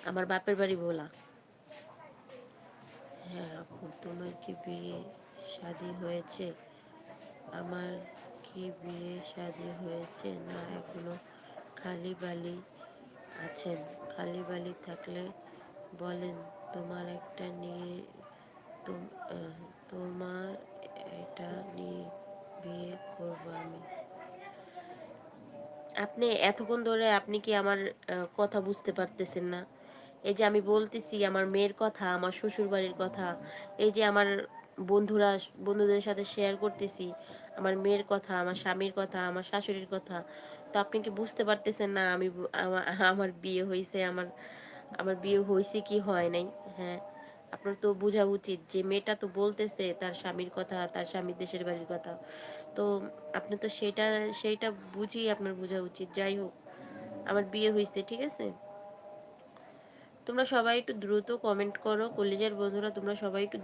আমার বাপের বাড়ি ভোলা। হ্যাঁ আপু, তোমার কি বিয়ে শাদী হয়েছে? আমার কি বিয়ে শাদী হয়েছে না এখনো খালি বালি আছেন? খালি বালি থাকলে বলেন, তোমার একটা নিয়ে তোমার এটা নিয়ে বিয়ে করব আমি। আপনি এতক্ষণ ধরে আপনি কি আমার কথা বুঝতে পারতেছেন না? এই যে আমি বলতেছি আমার মেয়ের কথা, আমার শ্বশুর বাড়ির কথা, এই যে আমার বন্ধুদের সাথে শেয়ার করতেছি আমার মেয়ের কথা, আমার স্বামীর কথা, আমার শাশুড়ির কথা। তো আপনি কি বুঝতে পারতেছেন না আমি আমার আমার বিয়ে হয়েছে, আমার আমার বিয়ে হয়েছে কি হয় নাই? হ্যাঁ, আপনার তো বোঝা উচিত যে মেয়েটা তো বলতেছে তার স্বামীর কথা, তার স্বামীর দেশের বাড়ির কথা। তো আপনি তো সেইটা বুঝিয়ে আপনার বোঝা উচিত। যাই হোক, আমার বিয়ে হয়েছে, ঠিক আছে? তোমরা সবাই একটু দ্রুত কমেন্ট করো, কলিজার বন্ধুরা, তোমরা সবাই একটু